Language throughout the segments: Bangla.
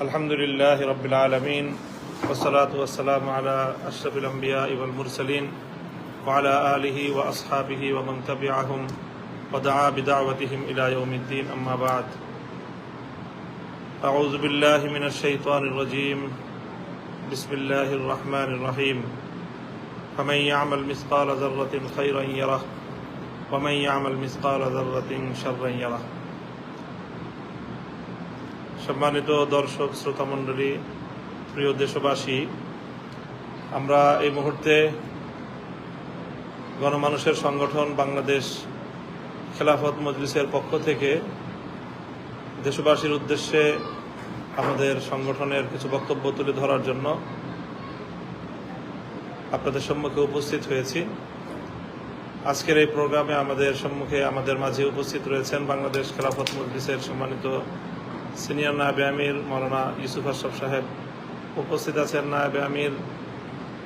আলহামদুলিল্লাহ রাব্বিল আলামিন ওয়াসসালাতু ওয়াসসালামু আলা আশরাফিল আম্বিয়া ওয়াল মুরসালিন ওয়া আলা আলিহি ওয়া আসহাবিহি ওয়া মান তাবিআহুম ওয়া দাআ বিদাওয়াতিহিম ইলা ইয়াউমিদ্দিন আম্মা বা'দ আউযু বিল্লাহি মিনাশ শাইতানির রাজীম বিসমিল্লাহির রহমানির রহিম ফামান ইয়া'মাল মিসকালা যাররাতিন খায়রান ইয়ারাহ ওয়া মান ইয়া'মাল মিসকালা যাররাতিন শাররান ইয়ারাহ। সম্মানিত দর্শক শ্রোতা মণ্ডলী, প্রিয় দেশবাসী, আমরা এই মুহূর্তে গণমানুষের সংগঠন বাংলাদেশ খেলাফত মজলিসের পক্ষ থেকে দেশবাসীর উদ্দেশ্যে আমাদের সংগঠনের কিছু বক্তব্য তুলে ধরার জন্য আপনাদের সম্মুখে উপস্থিত হয়েছি। আজকের এই প্রোগ্রামে আমাদের মাঝে উপস্থিত রয়েছেন বাংলাদেশ খেলাফত মজলিসের সম্মানিত সিনিয়র নায়েবে আমির মাওলানা ইউসুফ আশরাফ সাহেব, উপস্থিত আছেন নায়েবে আমির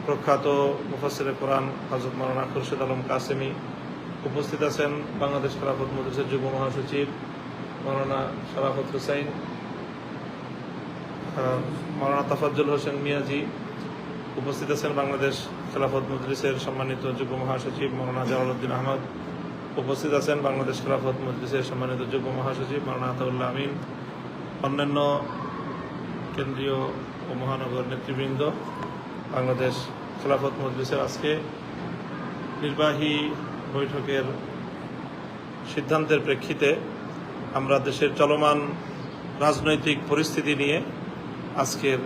প্রখ্যাত মুফাসসিরে কোরআন হযরত মাওলানা খুরশিদ আলম কাসেমি, উপস্থিত আছেন বাংলাদেশ খেলাফত মজলিসের যুগ্ম মহাসচিব মাওলানা শরাফত হুসাইন, মাওলানা তাফাজ্জুল হোসেন মিয়াজি, উপস্থিত আছেন বাংলাদেশ খেলাফত মজলিসের সম্মানিত যুগ্ম মহাসচিব মাওলানা জালালউদ্দিন আহমদ, উপস্থিত আছেন বাংলাদেশ খেলাফত মজলিসের সম্মানিত যুগ্ম মহাসচিব মাওলানা আতাউল্লাহ আমিন, অন্যান্য কেন্দ্রীয় ও মহানগর নেতৃবৃন্দ। বাংলাদেশ খেলাফত মজলিসের আজকে নির্বাহী বৈঠকের সিদ্ধান্তের প্রেক্ষিতে আমরা দেশের চলমান রাজনৈতিক পরিস্থিতি নিয়ে আজকের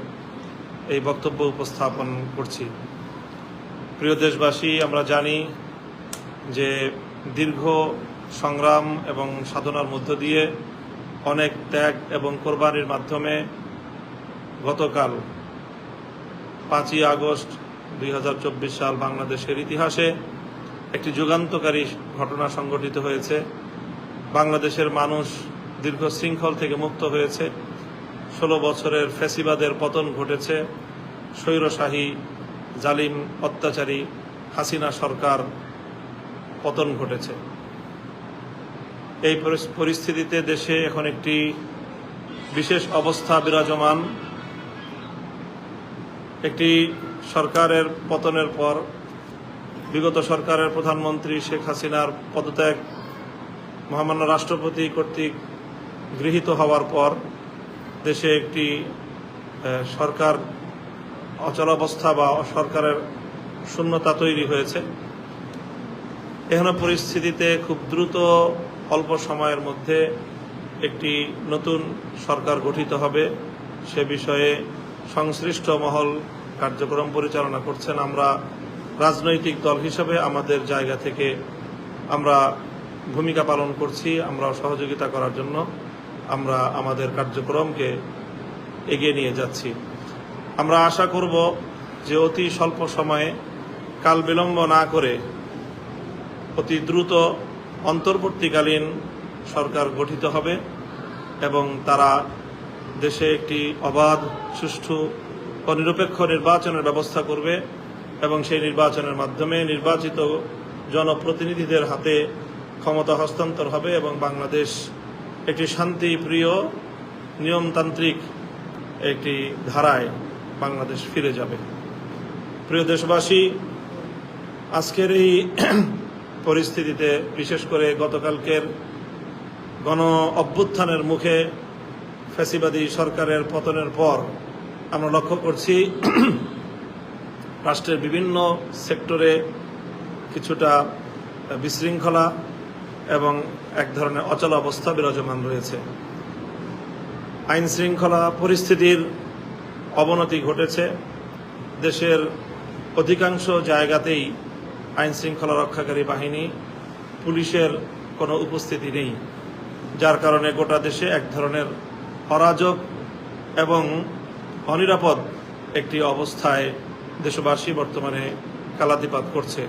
এই বক্তব্য উপস্থাপন করছি। প্রিয় দেশবাসী, আমরা জানি যে দীর্ঘ সংগ্রাম এবং সাধনার মধ্য দিয়ে অনেক ত্যাগ এবং কোরবানির মাধ্যমে গতকাল 5ই আগস্ট 2024 সাল বাংলাদেশের ইতিহাসে একটি যুগান্তকারী ঘটনা সংঘটিত হয়েছে। বাংলাদেশের মানুষ দীর্ঘ শৃঙ্খল থেকে মুক্ত হয়েছে। 16 বছরের ফ্যাসিবাদের পতন ঘটেছে। স্বৈরশাহী জালিম অত্যাচারী হাসিনা সরকার পতন ঘটেছে। এই পরিস্থিতিতে দেশে এখন একটি বিশেষ অবস্থা বিরাজমান। একটি সরকারের পতনের পর বিগত সরকারের প্রধানমন্ত্রী শেখ হাসিনার পদত্যাগ মহামান্য রাষ্ট্রপতি কর্তৃক গৃহীত হওয়ার পর দেশে একটি সরকার অচলাবস্থা বা সরকারের শূন্যতা তৈরি হয়েছে। এহেন পরিস্থিতিতে খুব দ্রুত অল্প সময়ের মধ্যে একটি নতুন সরকার গঠিত হবে, সে বিষয়ে সংশ্লিষ্ট মহল কার্যক্রম পরিচালনা করছেন। আমরা রাজনৈতিক দল হিসেবে আমাদের জায়গা থেকে আমরা ভূমিকা পালন করছি। আমরা সহযোগিতা করার জন্য আমরা আমাদের কার্যক্রমকে এগিয়ে নিয়ে যাচ্ছি। আমরা আশা করব যে অতি স্বল্প সময়ে কাল বিলম্ব না করে অতি দ্রুত অন্তর্বর্তীকালীন সরকার গঠিত হবে এবং তারা দেশে একটি অবাধ, সুষ্ঠু ও নিরপেক্ষ নির্বাচনের ব্যবস্থা করবে এবং সেই নির্বাচনের মাধ্যমে নির্বাচিত জনপ্রতিনিধিদের হাতে ক্ষমতা হস্তান্তর হবে এবং বাংলাদেশ একটি শান্তিপ্রিয় নিয়মতান্ত্রিক একটি ধারায় বাংলাদেশ ফিরে যাবে। প্রিয় দেশবাসী, আজকের এই পরিস্থিতিতে বিশেষ করে গতকালকের গণ অভ্যুত্থানের মুখে ফ্যাসিবাদী সরকারের পতনের পর আমরা লক্ষ্য করছি রাষ্ট্রের বিভিন্ন সেক্টরে কিছুটা বিশৃঙ্খলা এবং এক ধরনের অচল অবস্থা বিরাজমান রয়েছে। আইন শৃঙ্খলা পরিস্থিতির অবনতি ঘটেছে। দেশের অধিকাংশ জায়গাতেই আইন শৃঙ্খলা রক্ষাকারী বাহিনী, পুলিশের কোনো উপস্থিতি নেই, যার কারণে গোটা দেশে এক ধরনের অরাজক এবং অনিরাপদ একটি অবস্থায় দেশবাসী বর্তমানে কালাতিপাত করছে।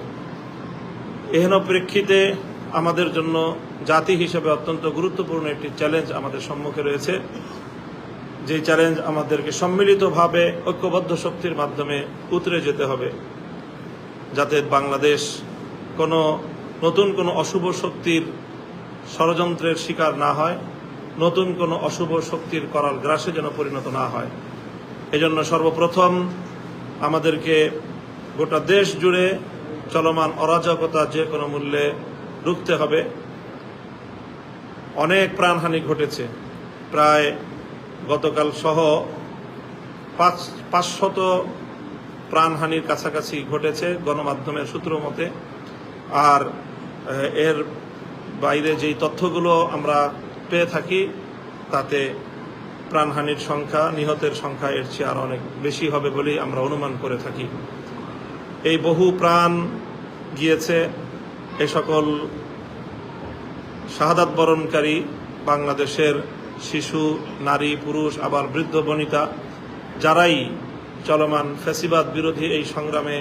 এহেন প্রেক্ষিতে আমাদের জন্য জাতি হিসেবে অত্যন্ত গুরুত্বপূর্ণ একটি চ্যালেঞ্জ আমাদের সম্মুখে রয়েছে। যে চ্যালেঞ্জ আমাদেরকে সম্মিলিতভাবে ঐক্যবদ্ধ শক্তির মাধ্যমে উতরে যেতে হবে, যাতে বাংলাদেশ নতুন কোনো অশুভ শক্তির ষড়যন্ত্রের শিকার না হয় নতুন কোনো অশুভ শক্তির করাল গ্রাসে যেন পরিণত না হয়। এজন্য সর্বপ্রথম আমাদেরকে গোটা দেশ জুড়ে চলমান অরাজকতা যে কোনো মূল্যে রুখতে হবে। অনেক প্রাণহানি ঘটেছে, প্রায় গতকাল সহ 500 প্রাণহানির কাছাকাছি ঘটেছে গণমাধ্যমের সূত্র মতে। আর এর বাইরে যেই তথ্যগুলো আমরা পেয়ে থাকি তাতে প্রাণহানির সংখ্যা, নিহতের সংখ্যা এর চেয়ে আরো অনেক বেশি হবে বলেই আমরা অনুমান করে থাকি। এই বহু প্রাণ গিয়েছে এই সকল শাহাদাত বরণকারী বাংলাদেশের শিশু, নারী, পুরুষ, আবার বৃদ্ধ বনিতা, যারাই চলমান ফ্যাসিবাদ বিরোধী এই সংগ্রামে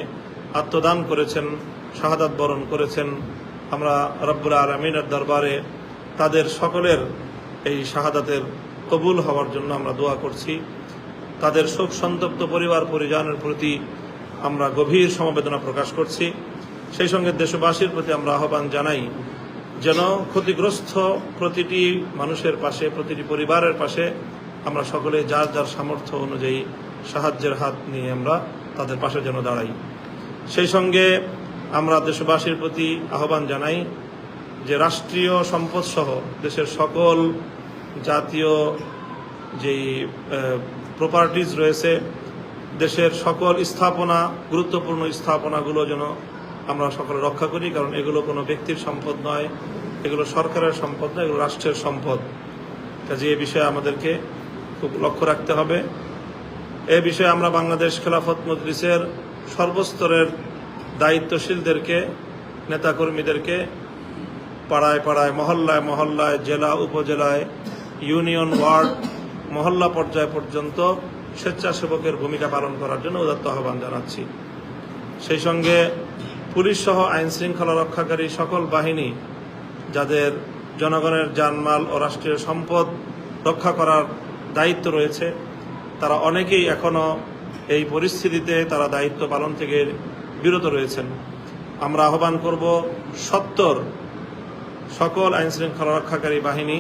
আত্মদান করেছেন, শাহাদাত বরণ করেছেন। আমরা রব্বুল আলামিনের দরবারে তাদের সকলের এই শাহাদাতের কবুল হওয়ার জন্য আমরা দোয়া করছি। তাদের শোক সন্তপ্ত পরিবার পরিজনের প্রতি আমরা গভীর সমবেদনা প্রকাশ করছি। সেই সঙ্গে দেশবাসীর প্রতি আমরা আহ্বান জানাই যেন ক্ষতিগ্রস্ত প্রতিটি মানুষের পাশে, প্রতিটি পরিবারের পাশে আমরা সকলে যার যার সামর্থ্য অনুযায়ী সাহায্যের হাত নিয়ে আমরা তাদের পাশে যেন দাঁড়াই। সেই সঙ্গে আমরা দেশবাসীর প্রতি আহ্বান জানাই যে রাষ্ট্রীয় সম্পদ সহ দেশের সকল জাতীয় যেই প্রপার্টিজ রয়েছে, দেশের সকল স্থাপনা, গুরুত্বপূর্ণ স্থাপনাগুলো যেন আমরা সকলে রক্ষা করি, কারণ এগুলো কোনো ব্যক্তির সম্পদ নয়, এগুলো সরকারের সম্পদ নয়, এগুলো রাষ্ট্রের সম্পদ। কাজে এ বিষয়ে আমাদেরকে খুব লক্ষ্য রাখতে হবে। এ বিষয়ে আমরা বাংলাদেশ খেলাফত মজলিসের সর্বস্তরের দায়িত্বশীলদেরকে, নেতাকর্মীদেরকে পাড়ায় পাড়ায়, মহল্লায় মহল্লায়, জেলা উপজেলায়, ইউনিয়ন, ওয়ার্ড, মহল্লা পর্যায় পর্যন্ত স্বেচ্ছাসেবকের ভূমিকা পালন করার জন্য উদাত্ত আহ্বান জানাচ্ছি। সেই সঙ্গে পুলিশ সহ আইন শৃঙ্খলা রক্ষাকারী সকল বাহিনী, যাদের জনগণের জানমাল ও রাষ্ট্রীয় সম্পদ রক্ষা করার দায়িত্ব রয়েছে, তারা অনেকেই এখনো এই পরিস্থিতিতে তারা দায়িত্ব পালন থেকে বিরত রয়েছেন। আমরা আহ্বান করব সত্বর সকল আইন শৃঙ্খলা রক্ষাকারী বাহিনী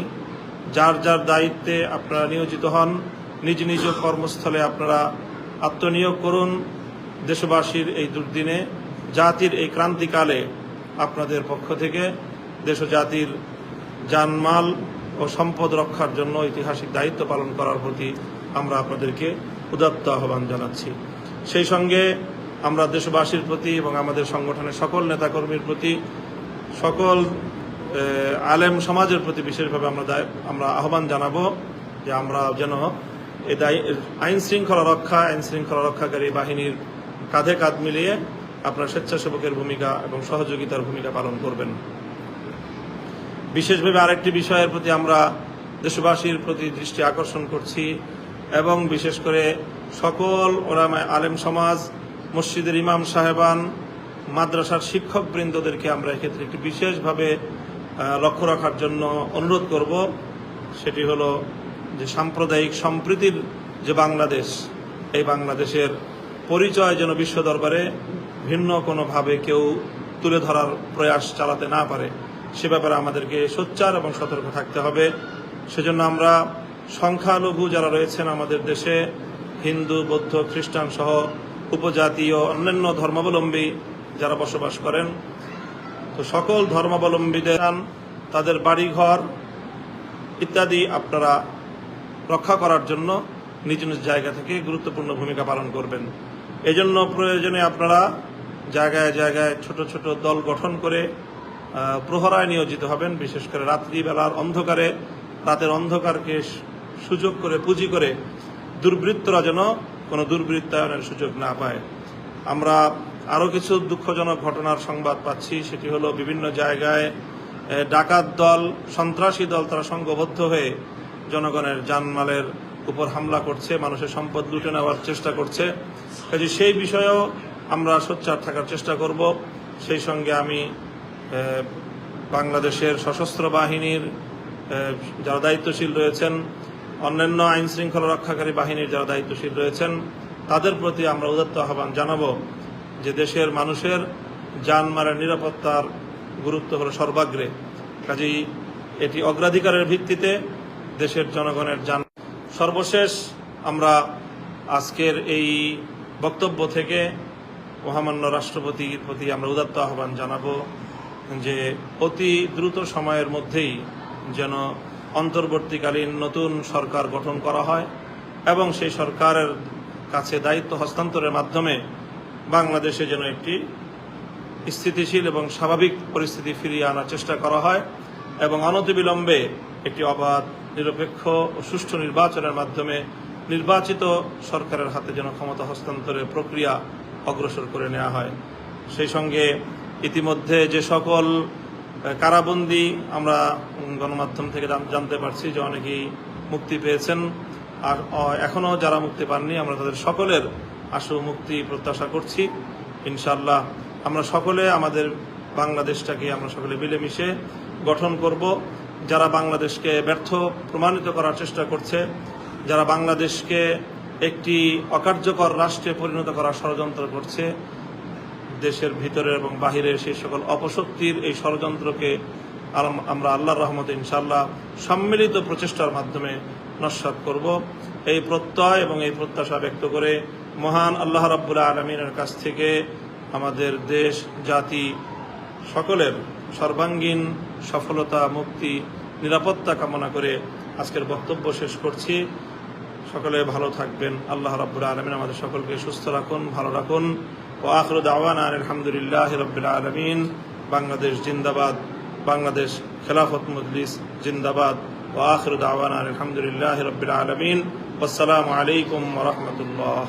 যার যার দায়িত্বে আপনারা নিয়োজিত হন, নিজ নিজ কর্মস্থলে আপনারা আত্মনিয়োগ করুন। দেশবাসীর এই দুর্দিনে, জাতির এই ক্রান্তিকালে আপনাদের পক্ষ থেকে দেশ ও জাতির জানমাল ও সম্পদ রক্ষার জন্য ঐতিহাসিক দায়িত্ব পালন করার প্রতি আমরা আপনাদেরকে উদাত্ত আহ্বান জানাচ্ছি। সেই সঙ্গে আমরা দেশবাসীর প্রতি এবং আমাদের সংগঠনের সকল নেতাকর্মীর প্রতি, সকল আলেম সমাজের প্রতি বিশেষভাবে আমরা আহ্বান জানাবো যে আমরা যেন আইন শৃঙ্খলা রক্ষাকারী বাহিনীর কাঁধে কাঁধ মিলিয়ে আপনার স্বেচ্ছাসেবকের ভূমিকা এবং সহযোগিতার ভূমিকা পালন করবেন। বিশেষভাবে আরেকটি বিষয়ের প্রতি আমরা দেশবাসীর প্রতি দৃষ্টি আকর্ষণ করছি এবং বিশেষ করে সকল ওলামায়ে আলেম সমাজ, মসজিদের ইমাম সাহেবান, মাদ্রাসার শিক্ষকবৃন্দদেরকে আমরা এক্ষেত্রে একটি বিশেষভাবে লক্ষ্য রাখার জন্য অনুরোধ করব। সেটি হলো যে সাম্প্রদায়িক সম্প্রীতির যে বাংলাদেশ, এই বাংলাদেশের পরিচয় যেন বিশ্ব দরবারে ভিন্ন কোনোভাবে কেউ তুলে ধরার প্রয়াস চালাতে না পারে, সে ব্যাপারে আমাদেরকে সোচ্চার এবং সতর্ক থাকতে হবে। সেজন্য আমরা সংখ্যালঘু যারা রয়েছেন আমাদের দেশে, হিন্দু, বৌদ্ধ, খ্রিস্টান সহ উপজাতীয় অন্যান্য ধর্মাবলম্বী যারা বসবাস করেন, তো সকল ধর্মাবলম্বীদের তাদের বাড়িঘর ইত্যাদি আপনারা রক্ষা করার জন্য নিজ নিজ জায়গা থেকে গুরুত্বপূর্ণ ভূমিকা পালন করবেন। এজন্য প্রয়োজনে আপনারা জায়গায় জায়গায় ছোট ছোট দল গঠন করে প্রহরায় নিয়োজিত হবেন। বিশেষ করে রাত্রিবেলার অন্ধকারে, রাতের অন্ধকারকে সুযোগ করে, পুঁজি করে দুর্বৃত্তরা যেন কোনো দুর্বৃত্তায়নের সুযোগ না পায়। আমরা আরও কিছু দুঃখজনক ঘটনার সংবাদ পাচ্ছি, সেটি হলো বিভিন্ন জায়গায় ডাকাত দল, সন্ত্রাসী দল তারা সংঘবদ্ধ হয়ে জনগণের জানমালের উপর হামলা করছে, মানুষের সম্পদ লুটে নেওয়ার চেষ্টা করছে। কাজে সেই বিষয়েও আমরা সোচ্চার থাকার চেষ্টা করব। সেই সঙ্গে আমি বাংলাদেশের সশস্ত্র বাহিনীর যারা দায়িত্বশীল রয়েছেন, অন্যান্য আইন শৃঙ্খলা রক্ষাকারী বাহিনীর যারা দায়িত্বশীল রয়েছেন, তাদের প্রতি আমরা উদাত্ত আহ্বান জানাবো যে দেশের মানুষের জানমালের নিরাপত্তার গুরুত্ব হলো সর্বাগ্রে। কাজেই এটি অগ্রাধিকারের ভিত্তিতে দেশের জনগণের জান। সর্বশেষ আমরা আজকের এই বক্তব্য থেকে মহামান্য রাষ্ট্রপতির প্রতি আমরা উদাত্ত আহ্বান জানাবো যে অতি দ্রুত সময়ের মধ্যেই যেন অন্তর্বর্তীকালীন নতুন সরকার গঠন করা হয় এবং সেই সরকারের কাছে দায়িত্ব হস্তান্তরের মাধ্যমে বাংলাদেশে যেন একটি স্থিতিশীল এবং স্বাভাবিক পরিস্থিতি ফিরিয়ে আনার চেষ্টা করা হয় এবং অনতিবিলম্বে একটি অবাধ, নিরপেক্ষ ও সুষ্ঠু নির্বাচনের মাধ্যমে নির্বাচিত সরকারের হাতে যেন ক্ষমতা হস্তান্তরের প্রক্রিয়া অগ্রসর করে নেওয়া হয়। সেই সঙ্গে ইতিমধ্যে যে সকল কারাবন্দী আমরা গণমাধ্যম থেকে জানতে পারছি যে অনেকেই মুক্তি পেয়েছেন, আর এখনও যারা মুক্তি পাননি আমরা তাদের সকলের আশু মুক্তি প্রত্যাশা করছি। ইনশাআল্লাহ আমরা সকলে আমাদের বাংলাদেশটাকে আমরা সকলে মিলেমিশে গঠন করব। যারা বাংলাদেশকে ব্যর্থ প্রমাণিত করার চেষ্টা করছে, যারা বাংলাদেশকে একটি অকার্যকর রাষ্ট্রে পরিণত করার ষড়যন্ত্র করছে, দেশের ভিতরে এবং বাহিরের সেই সকল অপশক্তির এই ষড়যন্ত্রকে আমরা আল্লাহর রহমতে ইনশাআল্লাহ সম্মিলিত প্রচেষ্টার মাধ্যমে নস্যাৎ করব। এই প্রত্যয় এবং এই প্রত্যাশা ব্যক্ত করে মহান আল্লাহ রাব্বুল আলামিনের কাছ থেকে আমাদের দেশ, জাতি সকলের সর্বাঙ্গীন সফলতা, মুক্তি, নিরাপত্তা কামনা করে আজকের বক্তব্য শেষ করছি। সকলে ভালো থাকবেন। আল্লাহ রাব্বুল আলামিন আমাদের সকলকে সুস্থ রাখুন, ভালো রাখুন। ওয়া আখিরু দাওয়ানা আলহামদুলিল্লাহি রাব্বিল আলামিন। বাংলাদেশ জিন্দাবাদ, বাংলাদেশ খেলাফত মজলিস জিন্দাবাদ। ওয়া আখিরু দাওয়ানা আলহামদুলিল্লাহি রাব্বিল আলামিন। আসসালামু আলাইকুম ওয়া রাহমাতুল্লাহ।